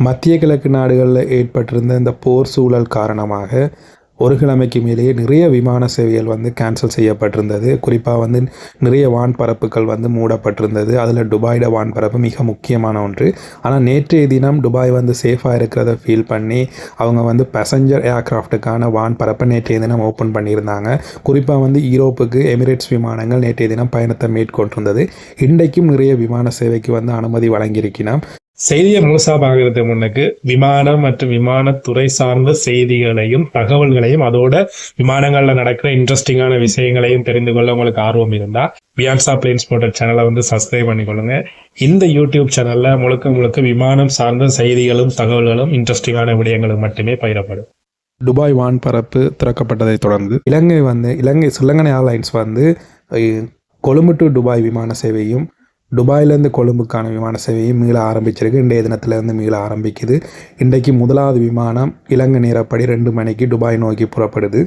மத்திய கிழக்கு நாடுகளில் ஏற்பட்டிருந்த இந்த போர் சூழல் காரணமாக ஒரு கிழமைக்கு மேலேயே நிறைய விமான சேவைகள் வந்து கேன்சல் செய்யப்பட்டிருந்தது. குறிப்பாக வந்து நிறைய வான்பரப்புகள் வந்து மூடப்பட்டிருந்தது. அதில் துபாயோட வான்பரப்பு மிக முக்கியமான ஒன்று. ஆனால் நேற்றைய தினம் துபாய் வந்து சேஃபாக இருக்கிறத ஃபீல் பண்ணி அவங்க வந்து பேசஞ்சர் ஏர்க்ராஃப்ட்டுக்கான வான்பரப்பை நேற்றைய தினம் ஓப்பன் பண்ணியிருந்தாங்க. குறிப்பாக வந்து யூரோப்புக்கு எமிரேட்ஸ் விமானங்கள் நேற்றைய தினம் பயணத்தை மேற்கொண்டிருந்தது. இன்றைக்கும் நிறைய விமான சேவைக்கு வந்து அனுமதி வழங்கியிருக்கிறோம். செய்தியை முழுசா பார்க்கறதுக்கு முன்னுக்கு விமானம் மற்றும் விமானத்துறை சார்ந்த செய்திகளையும் தகவல்களையும் அதோட விமானங்கள்ல நடக்கிற இன்ட்ரெஸ்டிங்கான விஷயங்களையும் தெரிந்து கொள்ள உங்களுக்கு ஆர்வம் இருந்தா வியான்சா பிளேன்ஸ் போர்ட்டல் சேனலை வந்து சப்ஸ்கிரைப் பண்ணிக்கொள்ளுங்க. இந்த யூடியூப் சேனல்ல முழுக்க முழுக்க விமானம் சார்ந்த செய்திகளும் தகவல்களும் இன்ட்ரெஸ்டிங்கான விடயங்களும் மட்டுமே பகிரப்படும். துபாய் வான்பரப்பு திறக்கப்பட்டதை தொடர்ந்து இலங்கை ஸ்ரீலங்கன் ஏர்லைன்ஸ் வந்து கொழும்பு டு துபாய் விமான சேவையும் துபாயிலேருந்து கொழும்புக்கான விமான சேவையும் மீள ஆரம்பிச்சிருக்கு. இன்றைய தினத்திலேருந்து மீள ஆரம்பிக்குது. இன்றைக்கு முதலாவது விமானம் இலங்கை நேரப்படி 2 மணிக்கு துபாய் நோக்கி புறப்படுது.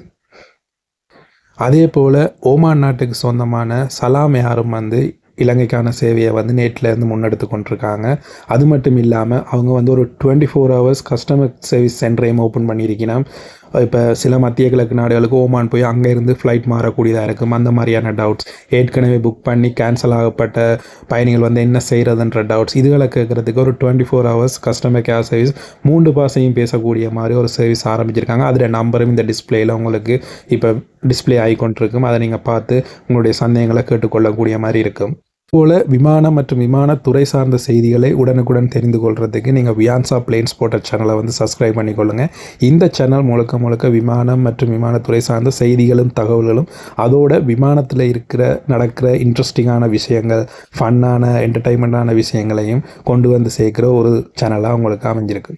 அதே போல் ஓமான் நாட்டுக்கு சொந்தமான சலாம் ஏரும் வந்து இலங்கைக்கான சேவையை வந்து நேற்றிலேருந்து முன்னெடுத்து கொண்டிருக்காங்க. அது மட்டும் இல்லாமல் அவங்க வந்து ஒரு 24 hours கஸ்டமர் சர்வீஸ் சென்டரையும் ஓப்பன் பண்ணியிருக்கணும். இப்போ சில மத்திய கிழக்கு நாடுகளுக்கு ஓமான் போய் அங்கே இருந்து ஃப்ளைட் மாறக்கூடியதாக இருக்கும். அந்த மாதிரியான டவுட்ஸ், ஏற்கனவே புக் பண்ணி கேன்சல் ஆகப்பட்ட பயணிகள் வந்து என்ன செய்கிறதுன்ற டவுட்ஸ், இதுகளை கேட்குறதுக்கு ஒரு 24 hours கஸ்டமர் கேர் சர்வீஸ் 3 பாஷையும் பேசக்கூடிய மாதிரி ஒரு சர்வீஸ் ஆரம்பிச்சிருக்காங்க. அதில் நம்பரும் இந்த டிஸ்பிளேயில் உங்களுக்கு இப்போ டிஸ்பிளே ஆகிக்கொண்டிருக்கும். அதை நீங்கள் பார்த்து உங்களுடைய சந்தேகங்களை கேட்டுக்கொள்ளக்கூடிய மாதிரி இருக்கும். போல விமானம் மற்றும் விமானத்துறை சார்ந்த செய்திகளை உடனுக்குடன் தெரிந்து கொள்றதுக்கு நீங்கள் வியான்சா பிளேன்ஸ் போர்ட்டல் சேனலை வந்து சப்ஸ்கிரைப் பண்ணிக்கொள்ளுங்க. இந்த சேனல் முழுக்க விமானம் மற்றும் விமானத்துறை சார்ந்த செய்திகளும் தகவல்களும் அதோட விமானத்தில் நடக்கிற இன்ட்ரெஸ்டிங்கான விஷயங்கள், ஃபன்னான என்டர்டைன்மெண்ட்டான விஷயங்களையும் கொண்டு வந்து சேர்க்குற ஒரு சேனலாக உங்களுக்கு அமைஞ்சிருக்கு.